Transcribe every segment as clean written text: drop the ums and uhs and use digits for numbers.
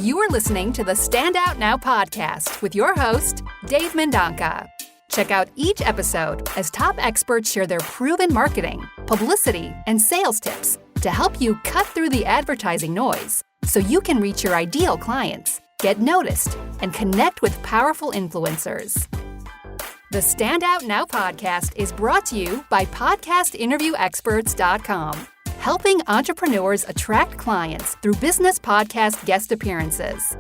You are listening to the Stand Out Now podcast with your host, Dave Mendonca. Check out each episode as top experts share their proven marketing, publicity, and sales tips to help you cut through the advertising noise so you can reach your ideal clients, get noticed, and connect with powerful influencers. The Stand Out Now podcast is brought to you by podcastinterviewexperts.com, helping entrepreneurs attract clients through business podcast guest appearances.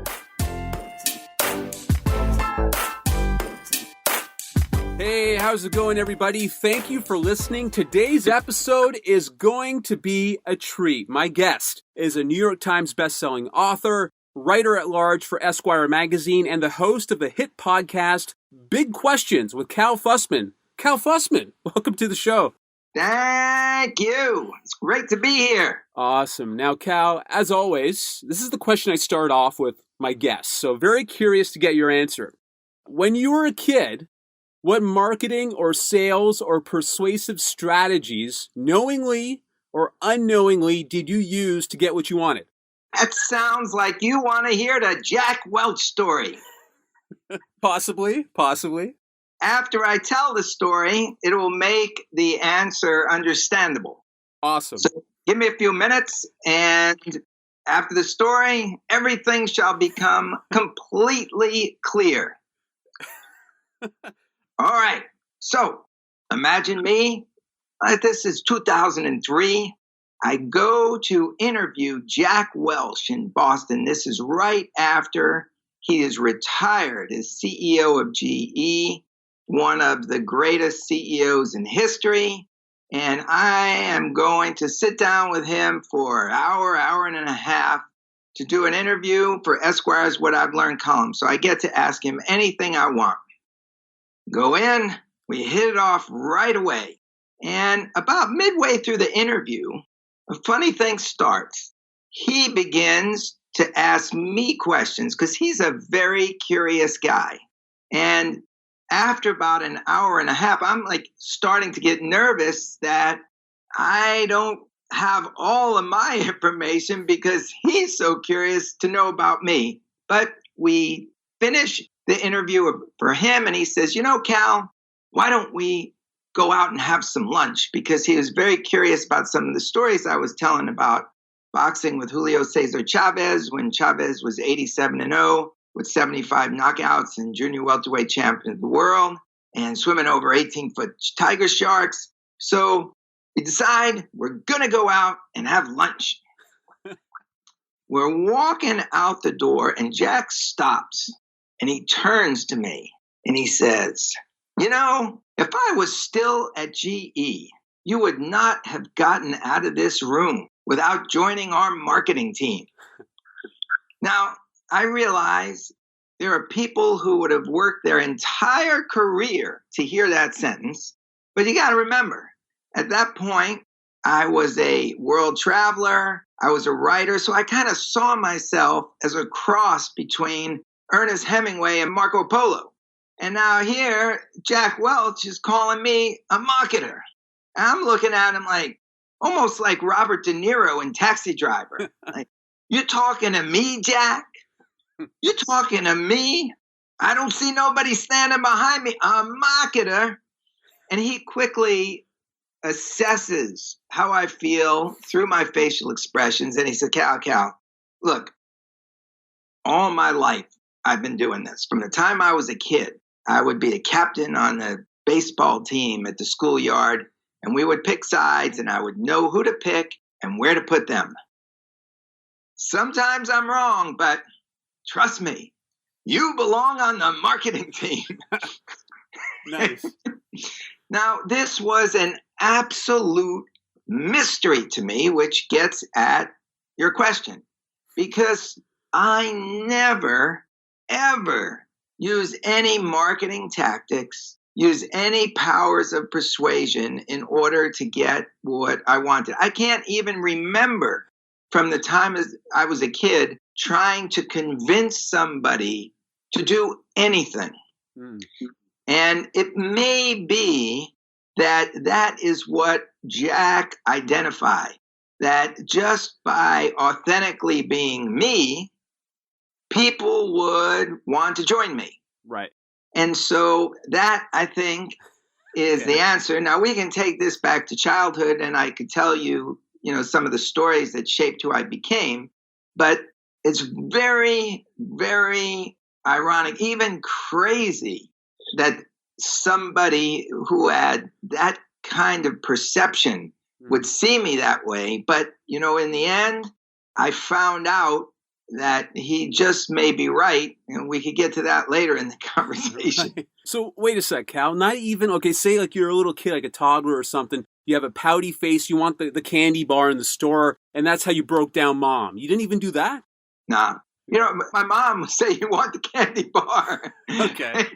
Hey, how's it going, everybody? Thank you for listening. Today's episode is going to be a treat. My guest is a New York Times bestselling author, writer at large for Esquire Magazine, and the host of the hit podcast, Big Questions with Cal Fussman. Cal Fussman, welcome to the show. Thank you. It's great to be here. Awesome. Now, Cal, as always, this is the question I start off with my guests, so very curious to get your answer. When you were a kid, what marketing or sales or persuasive strategies, knowingly or unknowingly, did you use to get what you wanted? That sounds like you want to hear the Jack Welch story. Possibly. After I tell the story, it will make the answer understandable. Awesome. So give me a few minutes, and after the story, everything shall become completely clear. All right. So imagine me. This is 2003. I go to interview Jack Welch in Boston. This is right after he is retired as CEO of GE, one of the greatest CEOs in history. And I am going to sit down with him for an hour and a half to do an interview for Esquire's What I've Learned column. So I get to ask him anything I want. Go in, we hit it off right away. And about midway through the interview, a funny thing starts. He begins to ask me questions because he's a very curious guy. And after about an hour and a half, I'm like starting to get nervous that I don't have all of my information because he's so curious to know about me. But we finish the interview for him, and he says, Cal, why don't we go out and have some lunch? Because he was very curious about some of the stories I was telling about boxing with Julio Cesar Chavez when Chavez was 87-0 with 75 knockouts and junior welterweight champion of the world and swimming over 18-foot tiger sharks. So we decide we're going to go out and have lunch. We're walking out the door, and Jack stops, and he turns to me, and he says, if I was still at GE, you would not have gotten out of this room without joining our marketing team. Now, I realize there are people who would have worked their entire career to hear that sentence, but you got to remember, at that point, I was a world traveler, I was a writer, so I kind of saw myself as a cross between Ernest Hemingway and Marco Polo. And now here, Jack Welch is calling me a marketer. And I'm looking at him almost like Robert De Niro in Taxi Driver. You talking to me, Jack? You talking to me? I don't see nobody standing behind me. A marketer. And he quickly assesses how I feel through my facial expressions. And he said, Cal, look, all my life, I've been doing this. From the time I was a kid, I would be a captain on the baseball team at the schoolyard, and we would pick sides, and I would know who to pick and where to put them. Sometimes I'm wrong, but trust me, you belong on the marketing team. Nice. Now, this was an absolute mystery to me, which gets at your question, because I never ever use any marketing tactics, use any powers of persuasion in order to get what I wanted. I can't even remember from the time as I was a kid trying to convince somebody to do anything. And it may be that that is what Jack identified, that just by authentically being me, people would want to join me. Right. And so that, I think, is the answer. Now, we can take this back to childhood, and I could tell you, some of the stories that shaped who I became. But it's very, very ironic, even crazy, that somebody who had that kind of perception would see me that way. But, in the end, I found out that he just may be right, and we could get to that later in the conversation. Right. So wait a sec, Cal. Not even, say like you're a little kid, like a toddler or something. You have a pouty face. You want the candy bar in the store, and that's how you broke down Mom. You didn't even do that? Nah. My mom would say, you want the candy bar. Okay.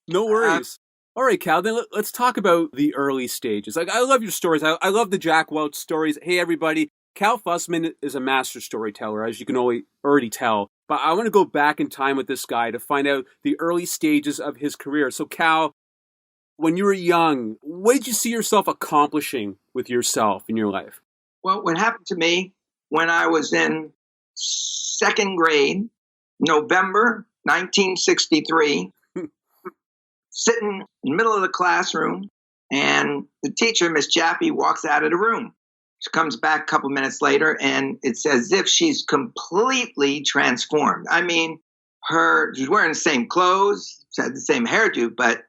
No worries. All right, Cal, then let's talk about the early stages. Like, I love your stories. I love the Jack Welch stories. Hey, everybody, Cal Fussman is a master storyteller, as you can already tell. But I want to go back in time with this guy to find out the early stages of his career. So, Cal, when you were young, what did you see yourself accomplishing with yourself in your life? Well, what happened to me when I was in second grade, November 1963, sitting in the middle of the classroom, and the teacher, Miss Jaffe, walks out of the room. She comes back a couple minutes later, and it's as if she's completely transformed. I mean, she's wearing the same clothes, she had the same hairdo, but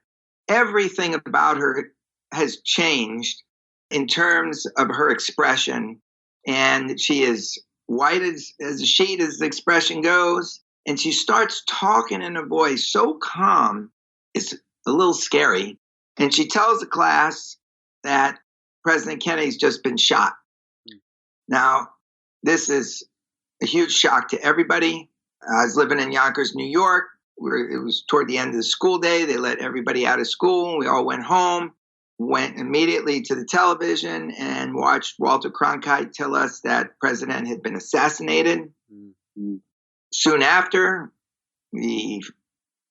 everything about her has changed in terms of her expression. And she is white as a sheet, as the expression goes. And she starts talking in a voice so calm, it's a little scary. And she tells the class that President Kennedy's just been shot. Now, this is a huge shock to everybody. I was living in Yonkers, New York. It was toward the end of the school day. They let everybody out of school. We all went home, went immediately to the television and watched Walter Cronkite tell us that the president had been assassinated. Mm-hmm. Soon after, we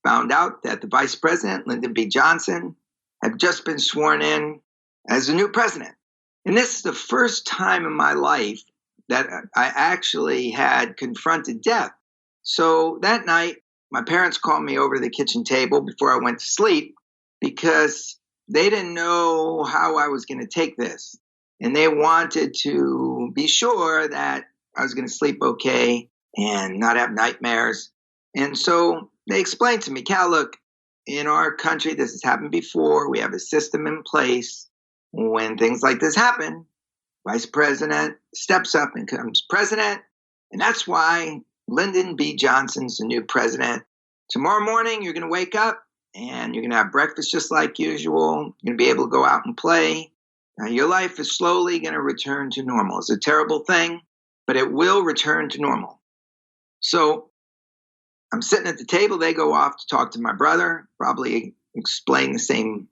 found out that the vice president, Lyndon B. Johnson, had just been sworn in as the new president. And this is the first time in my life that I actually had confronted death. So that night, my parents called me over to the kitchen table before I went to sleep because they didn't know how I was going to take this. And they wanted to be sure that I was going to sleep okay and not have nightmares. And so they explained to me, Cal, look, in our country, this has happened before. We have a system in place. When things like this happen, vice president steps up and becomes president. And that's why Lyndon B. Johnson's the new president. Tomorrow morning, you're going to wake up and you're going to have breakfast just like usual. You're going to be able to go out and play. Your life is slowly going to return to normal. It's a terrible thing, but it will return to normal. So I'm sitting at the table. They go off to talk to my brother, probably explain the same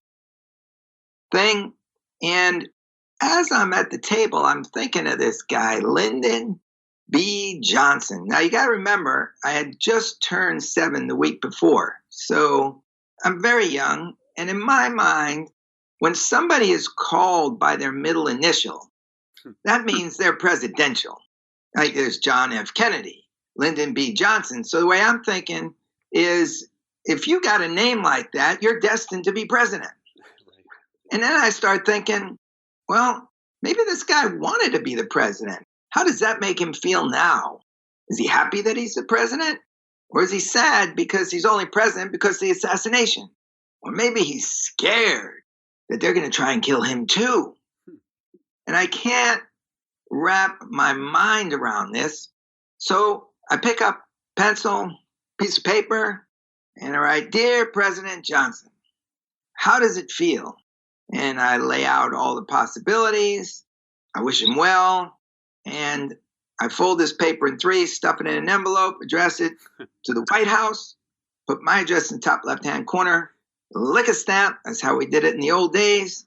thing. And as I'm at the table, I'm thinking of this guy, Lyndon B. Johnson. Now, you got to remember, I had just turned 7 the week before. So I'm very young. And in my mind, when somebody is called by their middle initial, that means they're presidential. Like there's John F. Kennedy, Lyndon B. Johnson. So the way I'm thinking is if you got a name like that, you're destined to be president. And then I start thinking, well, maybe this guy wanted to be the president. How does that make him feel now? Is he happy that he's the president? Or is he sad because he's only president because of the assassination? Or maybe he's scared that they're going to try and kill him too. And I can't wrap my mind around this. So I pick up pencil, piece of paper, and I write, Dear President Johnson, how does it feel? And I lay out all the possibilities. I wish him well. And I fold this paper in 3, stuff it in an envelope, address it to the White House, put my address in the top left-hand corner, lick a stamp. That's how we did it in the old days.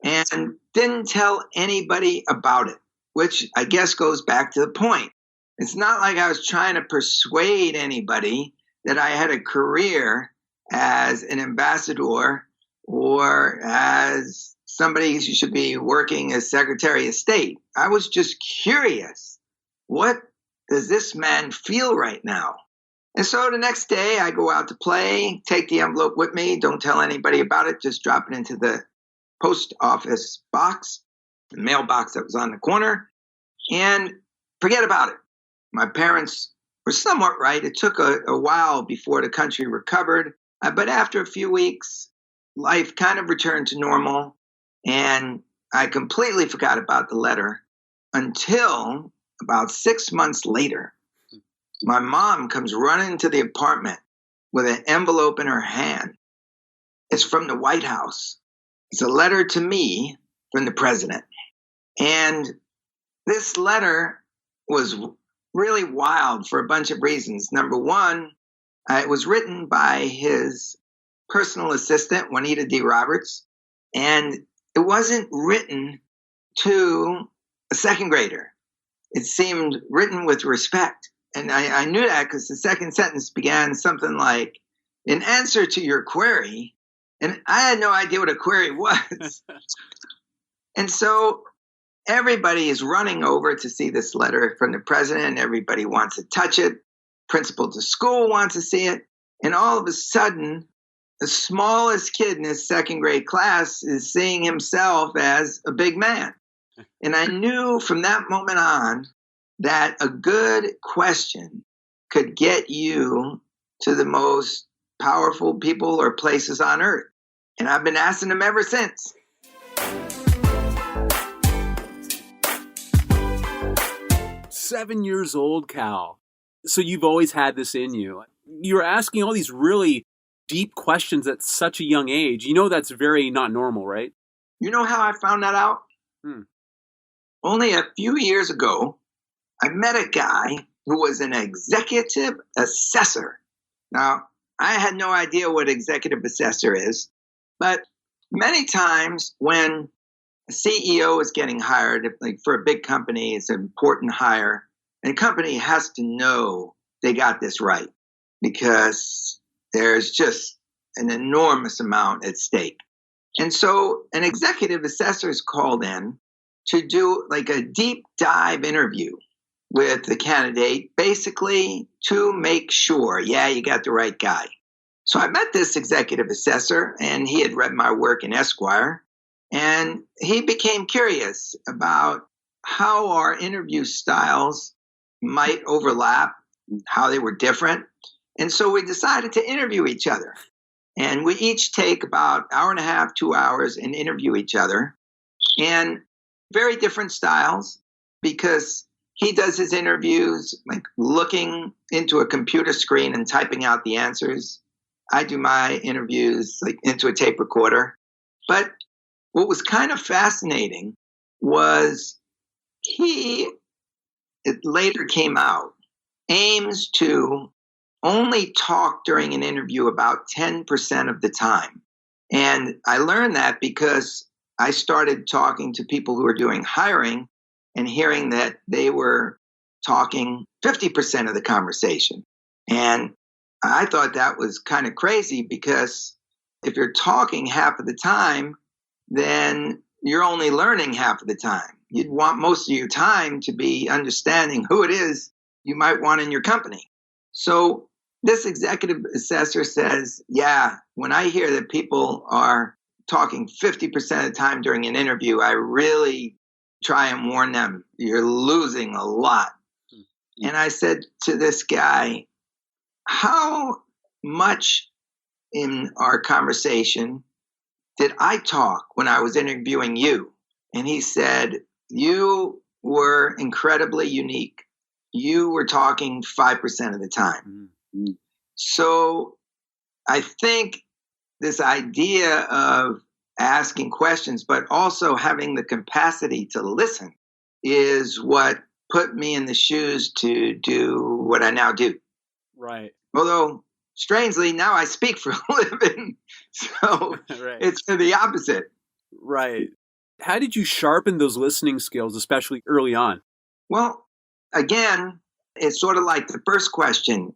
And didn't tell anybody about it, which I guess goes back to the point. It's not like I was trying to persuade anybody that I had a career as an ambassador or as somebody who should be working as Secretary of State. I was just curious. What does this man feel right now? And so the next day I go out to play, take the envelope with me, don't tell anybody about it, just drop it into the post office box, the mailbox that was on the corner, and forget about it. My parents were somewhat right. It took a while before the country recovered, but after a few weeks, life kind of returned to normal, and I completely forgot about the letter until about 6 months later. My mom comes running into the apartment with an envelope in her hand. It's from the White House. It's a letter to me from the president. And this letter was really wild for a bunch of reasons. Number one, it was written by his personal assistant, Juanita D. Roberts, and it wasn't written to a second grader. It seemed written with respect. And I knew that because the second sentence began something like, in answer to your query, and I had no idea what a query was. And so everybody is running over to see this letter from the president. Everybody wants to touch it. Principal of the school wants to see it. And all of a sudden, the smallest kid in his second grade class is seeing himself as a big man. And I knew from that moment on that a good question could get you to the most powerful people or places on earth. And I've been asking them ever since. "7 years old, Cal. So you've always had this in you. You're asking all these really deep questions at such a young age. You know that's very not normal, right?" You know how I found that out? Only a few years ago, I met a guy who was an executive assessor. Now, I had no idea what executive assessor is, but many times when a CEO is getting hired, like for a big company, it's an important hire, and the company has to know they got this right because there's just an enormous amount at stake. And so an executive assessor is called in to do like a deep dive interview with the candidate, basically to make sure, yeah, you got the right guy. So I met this executive assessor, and he had read my work in Esquire, and he became curious about how our interview styles might overlap, how they were different. And so we decided to interview each other. And we each take about an hour and a half, 2 hours and interview each other. And very different styles, because he does his interviews like looking into a computer screen and typing out the answers. I do my interviews like into a tape recorder. But what was kind of fascinating was it later came out, aims to only talk during an interview about 10% of the time. And I learned that because I started talking to people who were doing hiring and hearing that they were talking 50% of the conversation. And I thought that was kind of crazy because if you're talking half of the time, then you're only learning half of the time. You'd want most of your time to be understanding who it is you might want in your company. So this executive assessor says, yeah, when I hear that people are talking 50% of the time during an interview, I really try and warn them, you're losing a lot. And I said to this guy, how much in our conversation did I talk when I was interviewing you? And he said, you were incredibly unique. You were talking 5% of the time. Mm-hmm. So I think this idea of asking questions, but also having the capacity to listen is what put me in the shoes to do what I now do. Right. Although, strangely, now I speak for a living. So right. It's the opposite. Right. How did you sharpen those listening skills, especially early on? Well, again, it's sort of like the first question.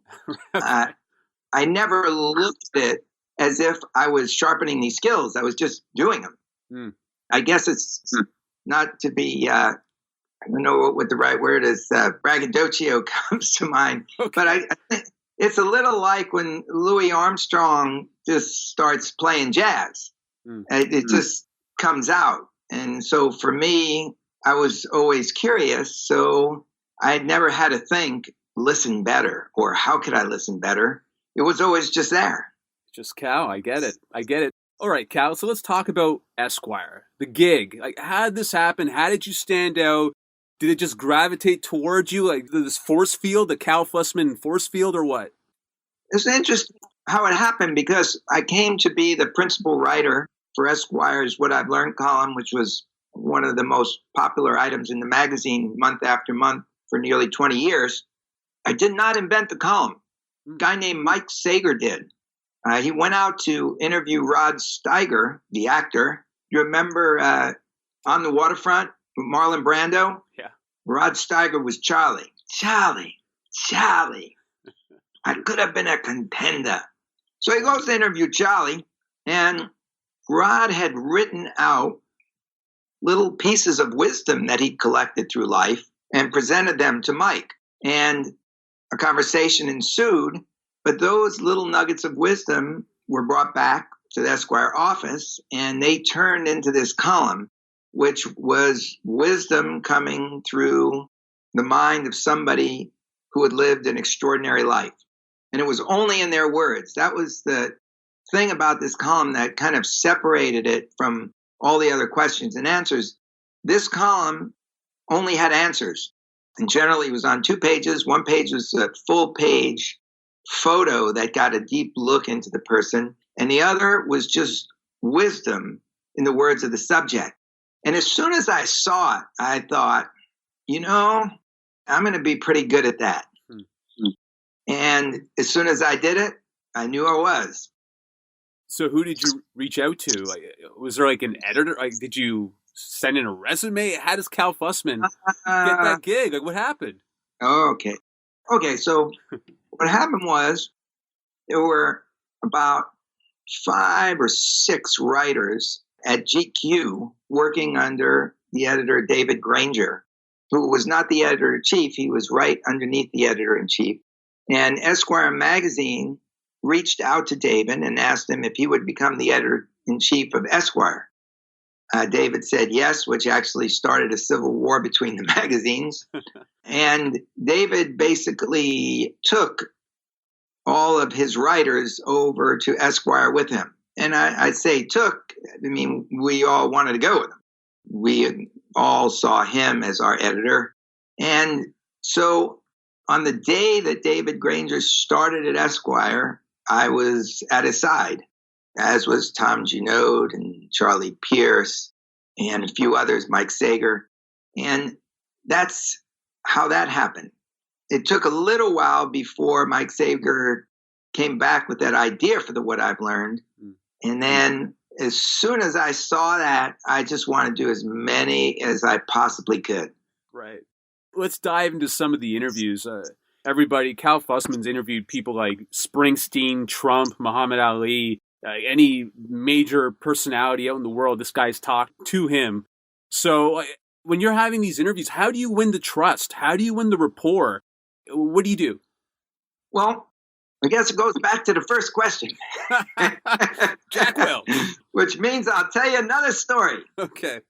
I never looked at it as if I was sharpening these skills. I was just doing them. Mm. I guess it's not to be, I don't know what the right word is, braggadocio comes to mind. Okay. But I think it's a little like when Louis Armstrong just starts playing jazz. It just comes out. And so for me, I was always curious. So I had never had to think, listen better, or how could I listen better? It was always just there. Just Cal. I get it. All right, Cal. So let's talk about Esquire, the gig. Like, how did this happen? How did you stand out? Did it just gravitate towards you, like this force field, the Cal Fussman force field, or what? It's interesting how it happened because I came to be the principal writer for Esquire's What I've Learned column, which was one of the most popular items in the magazine month after month for nearly 20 years. I did not invent the column. A guy named Mike Sager did. He went out to interview Rod Steiger, the actor. You remember On the Waterfront with Marlon Brando? Yeah. Rod Steiger was Charlie. Charlie. I could have been a contender. So he goes to interview Charlie, and Rod had written out little pieces of wisdom that he'd collected through life and presented them to Mike. And a conversation ensued, but those little nuggets of wisdom were brought back to the Esquire office, and they turned into this column, which was wisdom coming through the mind of somebody who had lived an extraordinary life. And it was only in their words. That was the thing about this column that kind of separated it from all the other questions and answers. This column only had answers. And generally it was on 2 pages. 1 page was a full page photo that got a deep look into the person. And the other was just wisdom in the words of the subject. And as soon as I saw it, I thought, I'm going to be pretty good at that. And as soon as I did it, I knew I was. So who did you reach out to? Like, was there like an editor? Like, did you send in a resume? How does Cal Fussman get that gig? Like, what happened? Okay. So what happened was there were about 5 or 6 writers at GQ working under the editor David Granger, who was not the editor-in-chief. He was right underneath the editor-in-chief. And Esquire Magazine reached out to David and asked him if he would become the editor-in-chief of Esquire. David said yes, which actually started a civil war between the magazines. And David basically took all of his writers over to Esquire with him. And I say took, I mean, we all wanted to go with him. We all saw him as our editor. And so on the day that David Granger started at Esquire, I was at his side, as was Tom Junod and Charlie Pierce and a few others, Mike Sager. And that's how that happened. It took a little while before Mike Sager came back with that idea for the What I've Learned. And then as soon as I saw that, I just wanted to do as many as I possibly could. Right. Let's dive into some of the interviews. Cal Fussman's interviewed people like Springsteen, Trump, Muhammad Ali, any major personality out in the world. This guy's talked to him. So when you're having these interviews, how do you win the trust? How do you win the rapport? What do you do? Well, I guess it goes back to the first question. Jack Welch. Which means I'll tell you another story. Okay.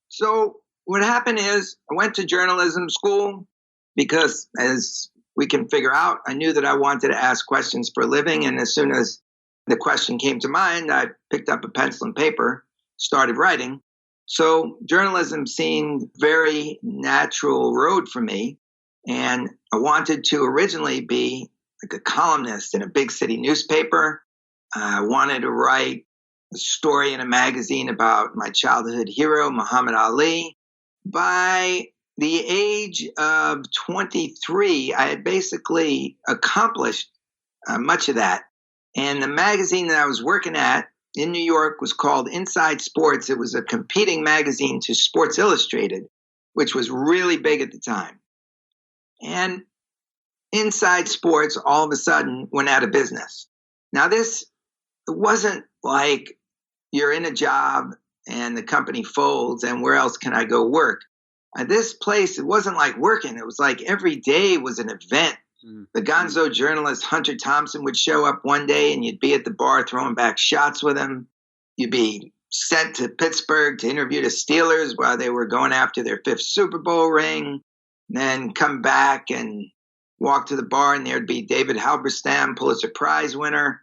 So what happened is I went to journalism school because, as we can figure out, I knew that I wanted to ask questions for a living. And as soon as the question came to mind, I picked up a pencil and paper, started writing. So journalism seemed very natural road for me. And I wanted to originally be like a columnist in a big city newspaper. I wanted to write a story in a magazine about my childhood hero, Muhammad Ali. By the age of 23, I had basically accomplished much of that. And the magazine that I was working at in New York was called Inside Sports. It was a competing magazine to Sports Illustrated, which was really big at the time. And Inside Sports all of a sudden went out of business. Now it wasn't like you're in a job and the company folds and where else can I go work? At this place, it wasn't like working. It was like every day was an event. The gonzo journalist Hunter Thompson would show up one day and you'd be at the bar throwing back shots with him. You'd be sent to Pittsburgh to interview the Steelers while they were going after their 5th Super Bowl ring. Then come back and walk to the bar and there'd be David Halberstam, Pulitzer Prize winner.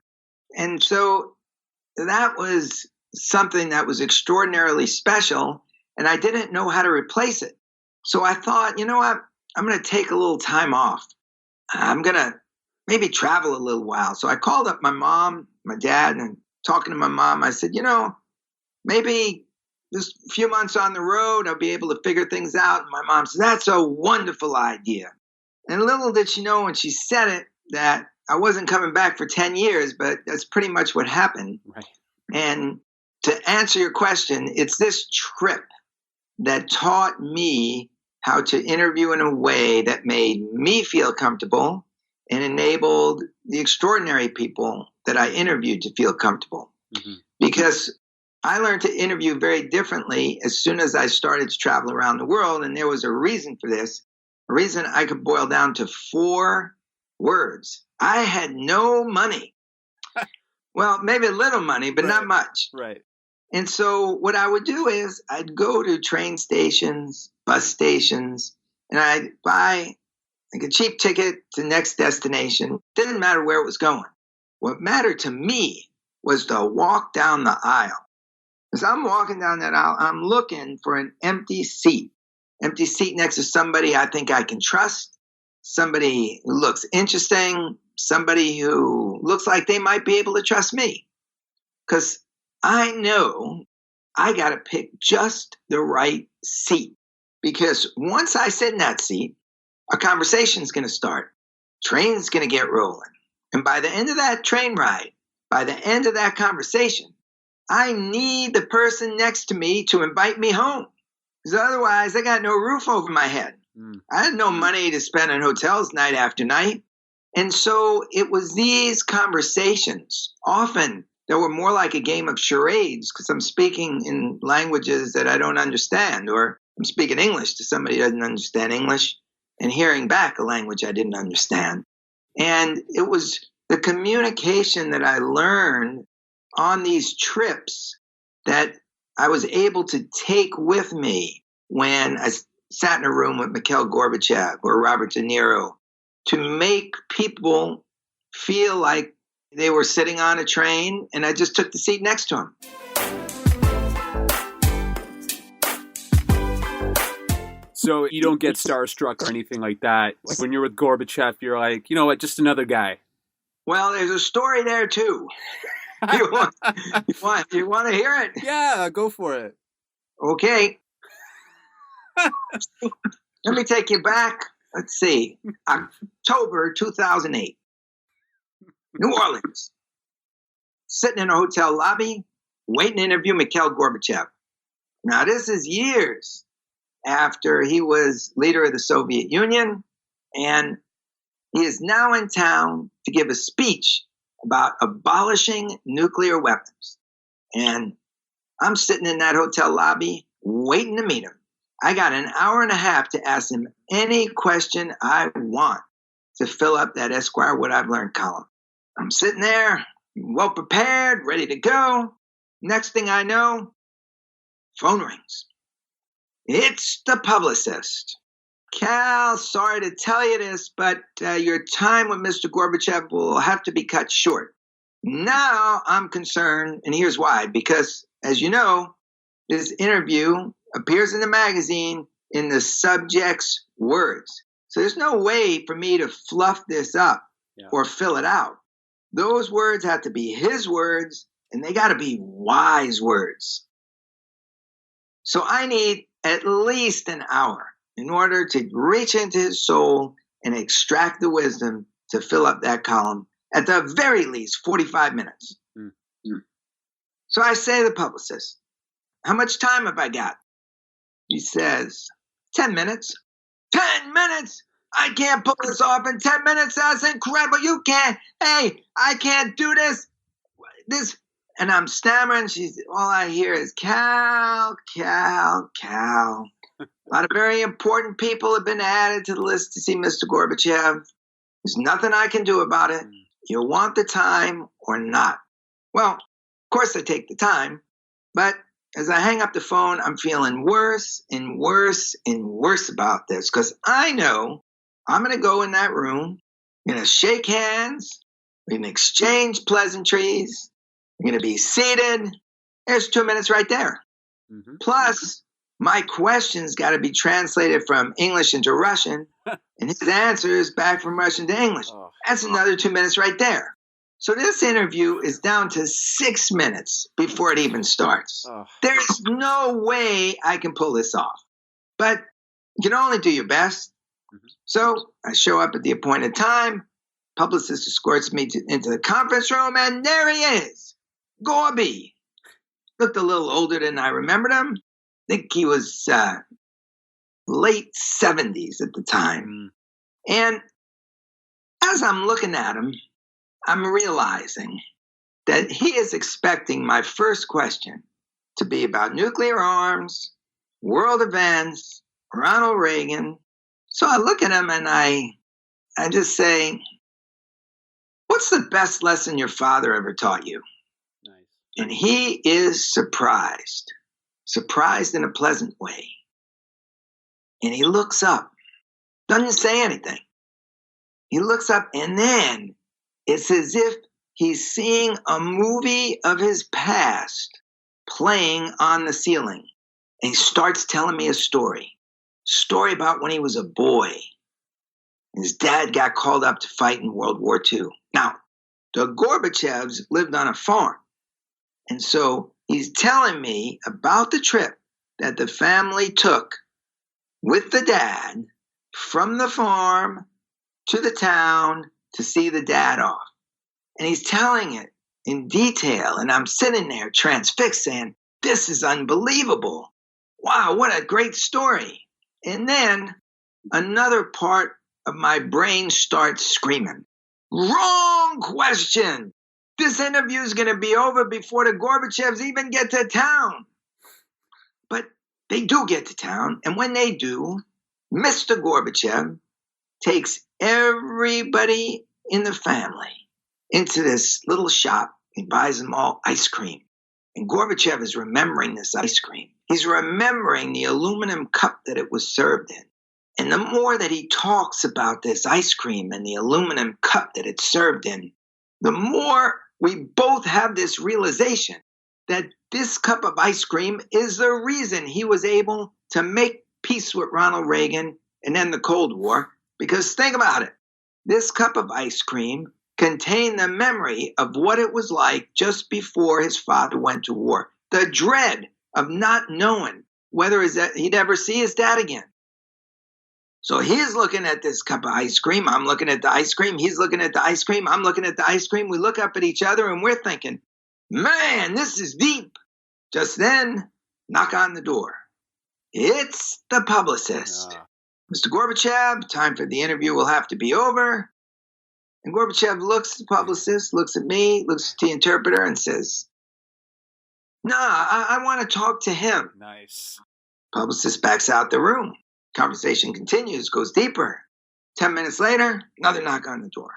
And so that was something that was extraordinarily special, and I didn't know how to replace it. So I thought, you know what? I'm going to take a little time off. I'm going to maybe travel a little while. So I called up my mom, my dad, and talking to my mom, I said, maybe just a few months on the road, I'll be able to figure things out. And my mom said, that's a wonderful idea. And little did she know when she said it that I wasn't coming back for 10 years, but that's pretty much what happened. Right. And to answer your question, it's this trip that taught me how to interview in a way that made me feel comfortable and enabled the extraordinary people that I interviewed to feel comfortable. Mm-hmm. Because I learned to interview very differently as soon as I started to travel around the world. And there was a reason for this, a reason I could boil down to 4 words. I had no money. Well, maybe a little money, but not much. Right. And so what I would do is I'd go to train stations, bus stations, and I'd buy like a cheap ticket to the next destination. Didn't matter where it was going. What mattered to me was to walk down the aisle. As I'm walking down that aisle, I'm looking for an empty seat next to somebody I think I can trust, somebody who looks interesting, somebody who looks like they might be able to trust me. Because I know I got to pick just the right seat. Because once I sit in that seat, a conversation's going to start. Train's going to get rolling. And by the end of that train ride, by the end of that conversation, I need the person next to me to invite me home. Because otherwise, I got no roof over my head. I had no money to spend in hotels night after night. And so it was these conversations, often that were more like a game of charades because I'm speaking in languages that I don't understand, or I'm speaking English to somebody who doesn't understand English and hearing back a language I didn't understand. And it was the communication that I learned on these trips that I was able to take with me when I sat in a room with Mikhail Gorbachev or Robert De Niro to make people feel like they were sitting on a train and I just took the seat next to them. So you don't get starstruck or anything like that. Like when you're with Gorbachev, you're like, you know what, just another guy. Well, there's a story there too. You want to hear it? Yeah, go for it. Okay. Let me take you back. Let's see. October 2008. New Orleans. Sitting in a hotel lobby, waiting to interview Mikhail Gorbachev. Now, this is years after he was leader of the Soviet Union, and he is now in town to give a speech about abolishing nuclear weapons. And I'm sitting in that hotel lobby waiting to meet him. I got an hour and a half to ask him any question I want to fill up that Esquire What I've Learned column. I'm sitting there, well prepared, ready to go. Next thing I know, phone rings. It's the publicist. Cal, sorry to tell you this, but your time with Mr. Gorbachev will have to be cut short. Now I'm concerned, and here's why. Because, as you know, this interview appears in the magazine in the subject's words. So there's no way for me to fluff this up or fill it out. Those words have to be his words, and they got to be wise words. So I need at least an hour in order to reach into his soul and extract the wisdom to fill up that column, at the very least 45 minutes. Mm-hmm. So I say to the publicist, how much time have I got? He says, 10 minutes. 10 minutes? I can't pull this off in 10 minutes. That's incredible. You can't. Hey, I can't do this. And I'm stammering. All I hear is Cal. A lot of very important people have been added to the list to see Mr. Gorbachev. There's nothing I can do about it. You want the time or not? Well, of course I take the time, but as I hang up the phone, I'm feeling worse and worse and worse about this because I know I'm going to go in that room, I'm going to shake hands, we're going to exchange pleasantries, we're going to be seated. There's 2 minutes right there. Mm-hmm. Plus, my questions got to be translated from English into Russian, and his answers back from Russian to English. Oh. That's another 2 minutes right there. So this interview is down to 6 minutes before it even starts. Oh. There's no way I can pull this off. But you can only do your best. Mm-hmm. So I show up at the appointed time. Publicist escorts me into the conference room, and there he is, Gorby. Looked a little older than I remembered him. I think he was late 70s at the time. Mm. And as I'm looking at him, I'm realizing that he is expecting my first question to be about nuclear arms, world events, Ronald Reagan. So I look at him and I just say, what's the best lesson your father ever taught you? Nice. And he is surprised in a pleasant way. And he looks up, doesn't say anything. He looks up and then it's as if he's seeing a movie of his past playing on the ceiling. And he starts telling me a story about when he was a boy. His dad got called up to fight in World War II. Now, the Gorbachevs lived on a farm. And so he's telling me about the trip that the family took with the dad from the farm to the town to see the dad off. And he's telling it in detail. And I'm sitting there transfixed saying, this is unbelievable. Wow, what a great story. And then another part of my brain starts screaming, wrong question. This interview is going to be over before the Gorbachevs even get to town. But they do get to town. And when they do, Mr. Gorbachev takes everybody in the family into this little shop and buys them all ice cream. And Gorbachev is remembering this ice cream. He's remembering the aluminum cup that it was served in. And the more that he talks about this ice cream and the aluminum cup that it's served in, the more we both have this realization that this cup of ice cream is the reason he was able to make peace with Ronald Reagan and end the Cold War. Because think about it. This cup of ice cream contained the memory of what it was like just before his father went to war. The dread of not knowing whether he'd ever see his dad again. So he's looking at this cup of ice cream. I'm looking at the ice cream. He's looking at the ice cream. I'm looking at the ice cream. We look up at each other and we're thinking, man, this is deep. Just then, knock on the door. It's the publicist. Mr. Gorbachev, time for the interview will have to be over. And Gorbachev looks at the publicist, looks at me, looks at the interpreter and says, I want to talk to him. Nice. Publicist backs out the room. Conversation continues, goes deeper. 10 minutes later, another knock on the door.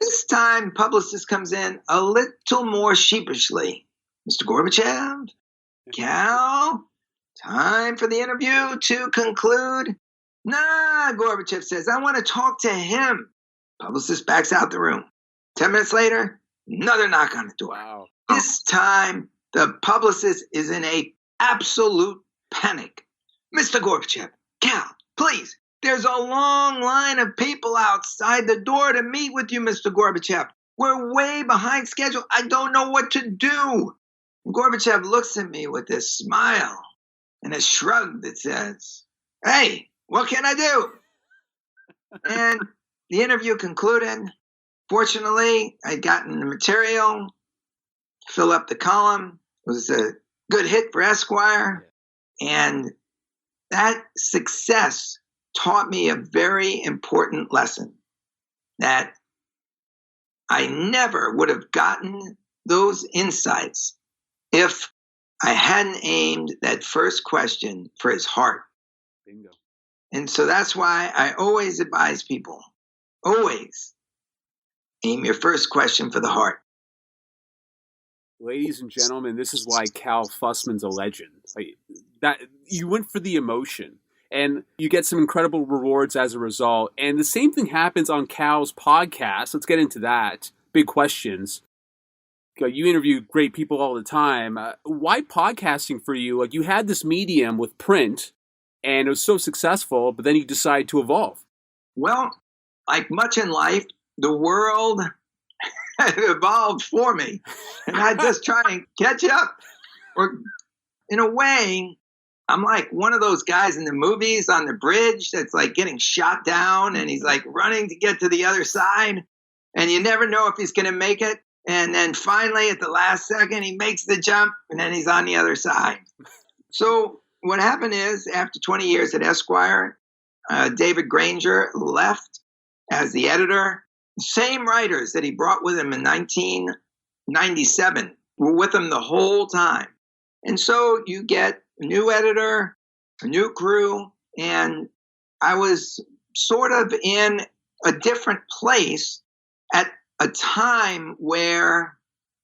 This time, publicist comes in a little more sheepishly. Mr. Gorbachev, Cal, time for the interview to conclude. Nah, Gorbachev says, I want to talk to him. Publicist backs out the room. 10 minutes later, another knock on the door. Wow. This time, the publicist is in a absolute panic. Mr. Gorbachev, Cal, please, there's a long line of people outside the door to meet with you, Mr. Gorbachev. We're way behind schedule. I don't know what to do. And Gorbachev looks at me with this smile and a shrug that says, hey, what can I do? And the interview concluded. Fortunately, I'd gotten the material, fill up the column. It was a good hit for Esquire. And that success taught me a very important lesson, that I never would have gotten those insights if I hadn't aimed that first question for his heart. Bingo. And so that's why I always advise people, always aim your first question for the heart. Ladies and gentlemen, this is why Cal Fussman's a legend. Like, that you went for the emotion, and you get some incredible rewards as a result. And the same thing happens on Cal's podcast. Let's get into that. Big questions. You interview great people all the time. Why podcasting for you? Like, you had this medium with print, and it was so successful, but then you decide to evolve. Well, like much in life, the world evolved for me, and I just try and catch up. Or, in a way, I'm like one of those guys in the movies on the bridge that's like getting shot down, and he's like running to get to the other side, and you never know if he's going to make it. And then finally, at the last second, he makes the jump, and then he's on the other side. So what happened is, after 20 years at Esquire, David Granger left as the editor. Same writers that he brought with him in 1997 were with him the whole time. And so you get a new editor, a new crew, and I was sort of in a different place at a time where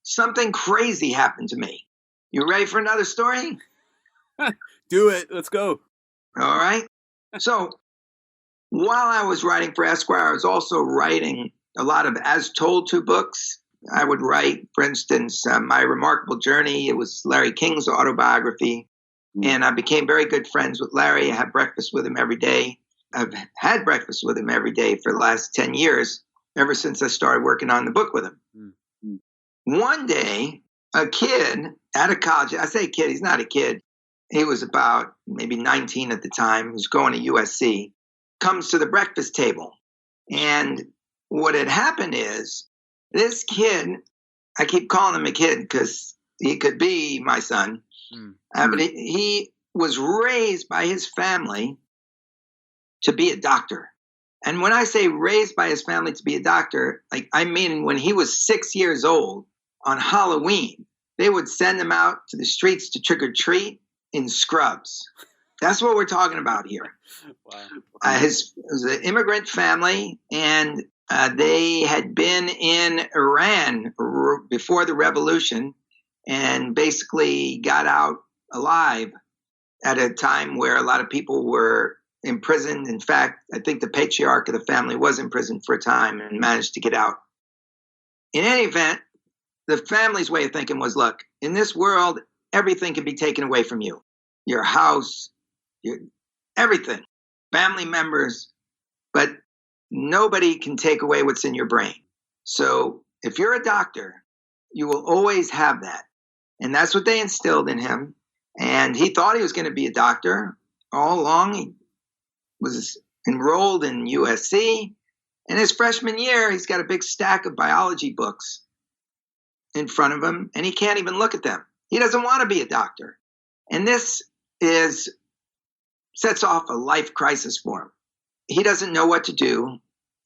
something crazy happened to me. You ready for another story? Do it. Let's go. All right. So while I was writing for Esquire, I was also writing a lot of as told to books. I would write, for instance, My Remarkable Journey. It was Larry King's autobiography. And I became very good friends with Larry. I had breakfast with him every day. I've had breakfast with him every day for the last 10 years, ever since I started working on the book with him. Mm-hmm. One day, a kid out of college, I say kid, he's not a kid. He was about maybe 19 at the time. He was going to USC, comes to the breakfast table. And what had happened is this kid, I keep calling him a kid because he could be my son, but he was raised by his family to be a doctor. And when I say raised by his family to be a doctor, like I mean when he was 6 years old on Halloween, they would send him out to the streets to trick or treat in scrubs. That's what we're talking about here. Wow. It was an immigrant family, and they had been in Iran before the revolution and basically got out alive at a time where a lot of people were imprisoned. In fact, I think the patriarch of the family was in prison for a time and managed to get out. In any event, the family's way of thinking was, look, in this world, everything can be taken away from you. Your house, everything, family members, but nobody can take away what's in your brain. So if you're a doctor, you will always have that. And that's what they instilled in him. And he thought he was going to be a doctor all along. He was enrolled in USC. And his freshman year, he's got a big stack of biology books in front of him, and he can't even look at them. He doesn't want to be a doctor. And this sets off a life crisis for him. He doesn't know what to do,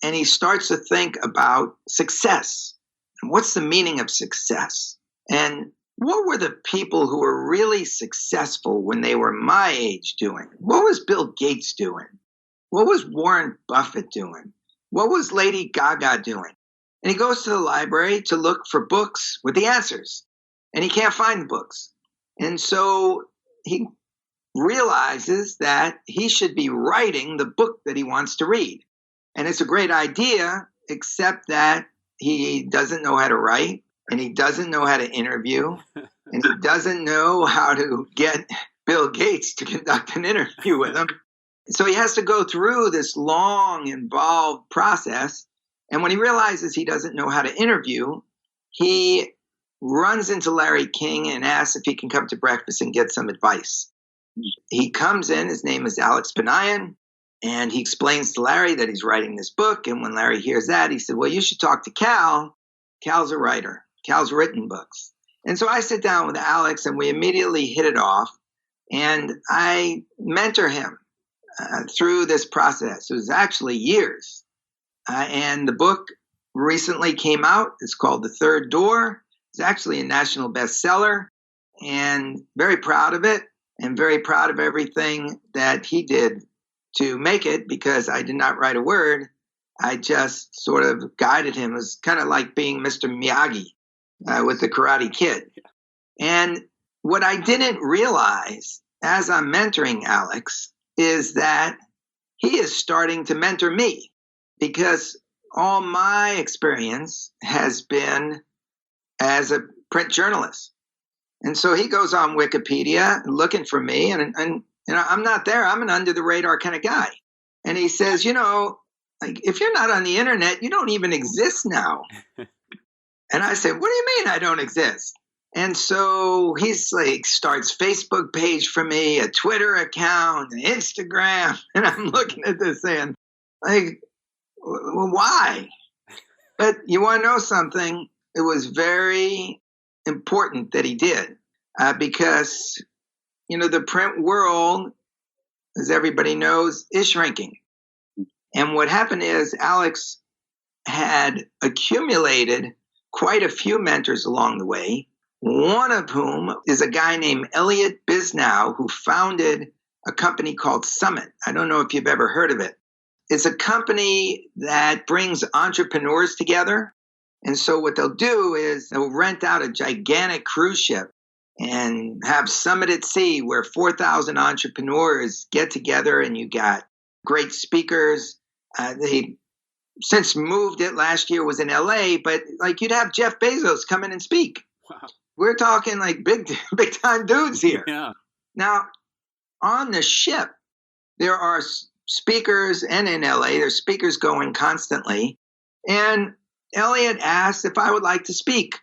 and he starts to think about success. And what's the meaning of success? And what were the people who were really successful when they were my age doing? What was Bill Gates doing? What was Warren Buffett doing? What was Lady Gaga doing? And he goes to the library to look for books with the answers, and he can't find the books. And so he realizes that he should be writing the book that he wants to read. And it's a great idea, except that he doesn't know how to write, and he doesn't know how to interview, and he doesn't know how to get Bill Gates to conduct an interview with him. So he has to go through this long, involved process. And when he realizes he doesn't know how to interview, he runs into Larry King and asks if he can come to breakfast and get some advice. He comes in, his name is Alex Benayan, and he explains to Larry that he's writing this book. And when Larry hears that, he said, well, you should talk to Cal. Cal's a writer. Cal's written books. And so I sit down with Alex, and we immediately hit it off. And I mentor him through this process. It was actually years. And the book recently came out. It's called The Third Door. It's actually a national bestseller, and very proud of it, and very proud of everything that he did to make it, because I did not write a word. I just sort of guided him. It was kind of like being Mr. Miyagi with the Karate Kid. And what I didn't realize as I'm mentoring Alex is that he is starting to mentor me, because all my experience has been as a print journalist. And so he goes on Wikipedia looking for me, and I'm not there. I'm an under the radar kind of guy. And he says, like, if you're not on the internet, you don't even exist now. And I said, what do you mean I don't exist? And so he's like, starts Facebook page for me, a Twitter account, an Instagram. And I'm looking at this saying, like, well, why? But you want to know something? It was very important that he did, because, the print world, as everybody knows, is shrinking. And what happened is Alex had accumulated quite a few mentors along the way, one of whom is a guy named Elliot Bisnow, who founded a company called Summit. I don't know if you've ever heard of it. It's a company that brings entrepreneurs together. And so what they'll do is they'll rent out a gigantic cruise ship and have Summit at Sea, where 4,000 entrepreneurs get together, and you got great speakers. They since moved it. Last year was in LA, but like you'd have Jeff Bezos come in and speak. Wow. We're talking like big time dudes here. Yeah. Now, on the ship, there are speakers, and in LA, there's speakers going constantly. And Elliot asked if I would like to speak,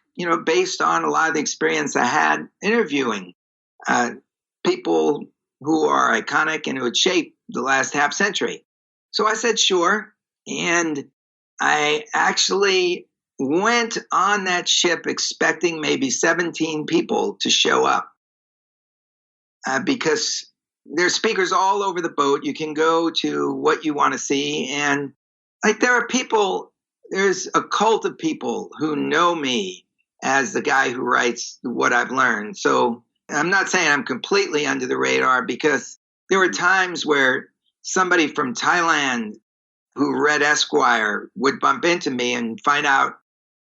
based on a lot of the experience I had interviewing people who are iconic and who had shaped the last half century. So I said, sure. And I actually went on that ship expecting maybe 17 people to show up, because there's speakers all over the boat. You can go to what you want to see. And like there's a cult of people who know me as the guy who writes what I've learned. So I'm not saying I'm completely under the radar, because there were times where somebody from Thailand who read Esquire would bump into me and find out,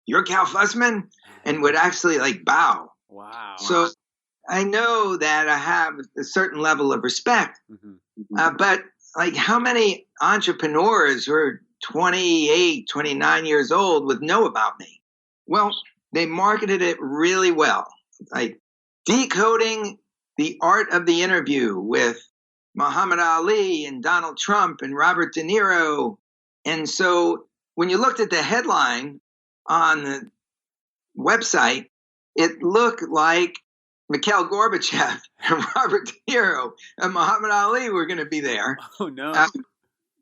you're Cal Fussman, and would actually like bow. Wow. So I know that I have a certain level of respect, but like how many entrepreneurs who are 28, 29 years old would know about me? Well, they marketed it really well, like decoding the art of the interview with Muhammad Ali and Donald Trump and Robert De Niro. And so when you looked at the headline on the website, it looked like Mikhail Gorbachev and Robert De Niro and Muhammad Ali were going to be there. Oh, no.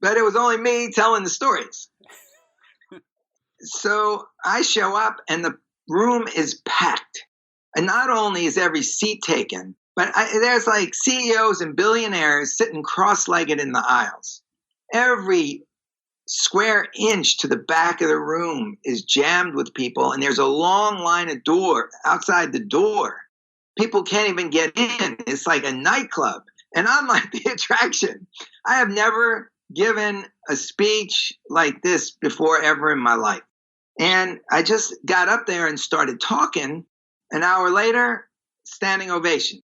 But it was only me telling the stories. So I show up and the room is packed. And not only is every seat taken, but there's like CEOs and billionaires sitting cross-legged in the aisles. Every square inch to the back of the room is jammed with people, and there's a long line of door outside the door. People can't even get in. It's like a nightclub. And I'm like the attraction. I have never given a speech like this before ever in my life. And I just got up there and started talking. An hour later, standing ovation.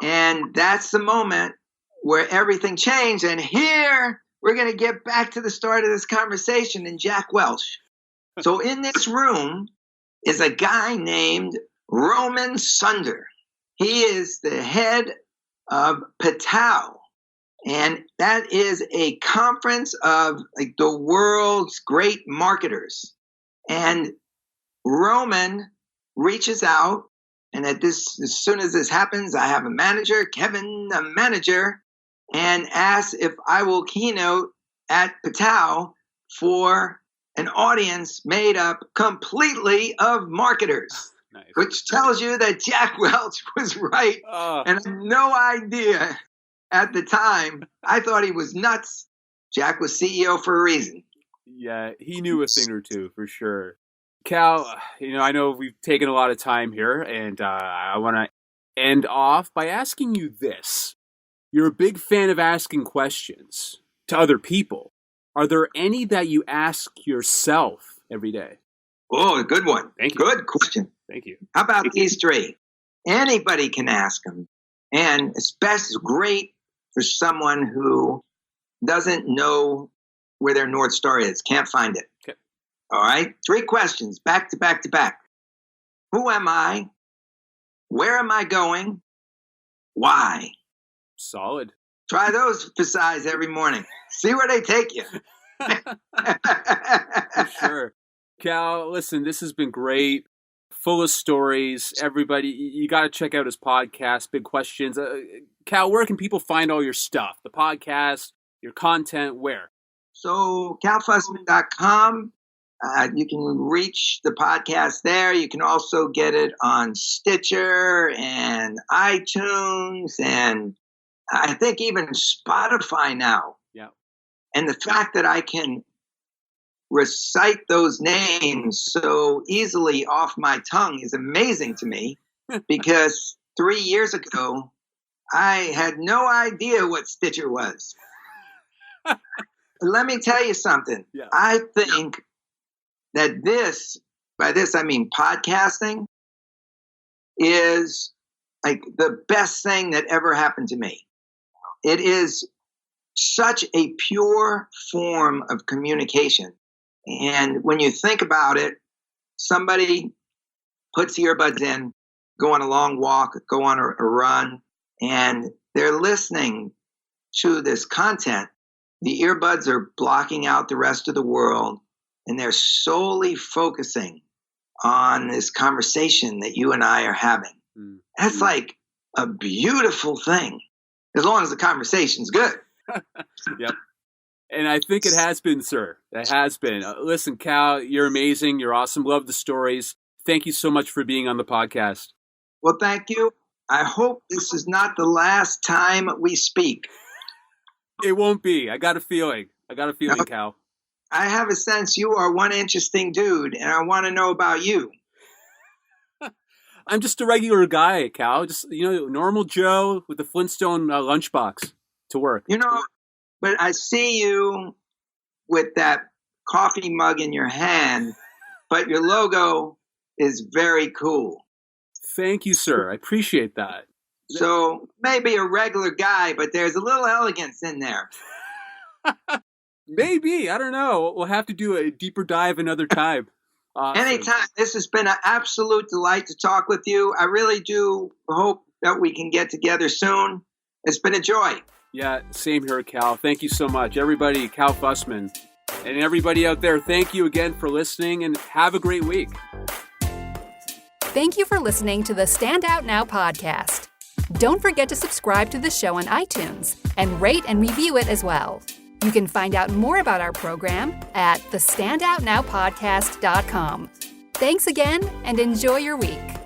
And that's the moment where everything changed. And here we're going to get back to the start of this conversation and Jack Welch. So in this room is a guy named Roman Sunder. He is the head of Patau. And that is a conference of like the world's great marketers. And Roman reaches out, and as soon as this happens, I have a manager, Kevin, the manager, and asks if I will keynote at Patau for an audience made up completely of marketers. Nice. Which tells you that Jack Welch was right. And I had no idea at the time. I thought he was nuts. Jack was CEO for a reason. Yeah, he knew a thing or two for sure. Cal, I know we've taken a lot of time here, and I want to end off by asking you this. You're a big fan of asking questions to other people. Are there any that you ask yourself every day? Oh, a good one. Thank you. Good question. Thank you. How about these three? Anybody can ask them. And especially great for someone who doesn't know where their North Star is, can't find it. Okay. All right. 3 questions, back to back to back. Who am I? Where am I going? Why? Solid. Try those for size every morning. See where they take you. For sure. Cal, listen, this has been great. Full of stories. Everybody, you got to check out his podcast, Big Questions. Cal, where can people find all your stuff? The podcast, your content, where? So, calfussman.com. You can reach the podcast there. You can also get it on Stitcher and iTunes and I think even Spotify now. Yeah. And the fact that I can recite those names so easily off my tongue is amazing to me because 3 years ago, I had no idea what Stitcher was. Let me tell you something. Yeah. I think that by this I mean podcasting, is like the best thing that ever happened to me. It is such a pure form of communication. And when you think about it, somebody puts earbuds in, go on a long walk, go on a run, and they're listening to this content. The earbuds are blocking out the rest of the world, and they're solely focusing on this conversation that you and I are having. Mm. That's like a beautiful thing, as long as the conversation's good. Yep. And I think it has been, sir. It has been. Listen, Cal, you're amazing. You're awesome. Love the stories. Thank you so much for being on the podcast. Well, thank you. I hope this is not the last time we speak. It won't be. I got a feeling. No. Cal. I have a sense you are one interesting dude, and I want to know about you. I'm just a regular guy, Cal. Just, normal Joe with the Flintstone lunchbox to work. But I see you with that coffee mug in your hand, but your logo is very cool. Thank you, sir. I appreciate that. So maybe a regular guy, but there's a little elegance in there. Maybe. I don't know. We'll have to do a deeper dive another time. Awesome. Anytime. This has been an absolute delight to talk with you. I really do hope that we can get together soon. It's been a joy. Yeah, same here, Cal. Thank you so much. Everybody, Cal Fussman. And everybody out there, thank you again for listening and have a great week. Thank you for listening to the Stand Out Now podcast. Don't forget to subscribe to the show on iTunes and rate and review it as well. You can find out more about our program at thestandoutnowpodcast.com. Thanks again and enjoy your week.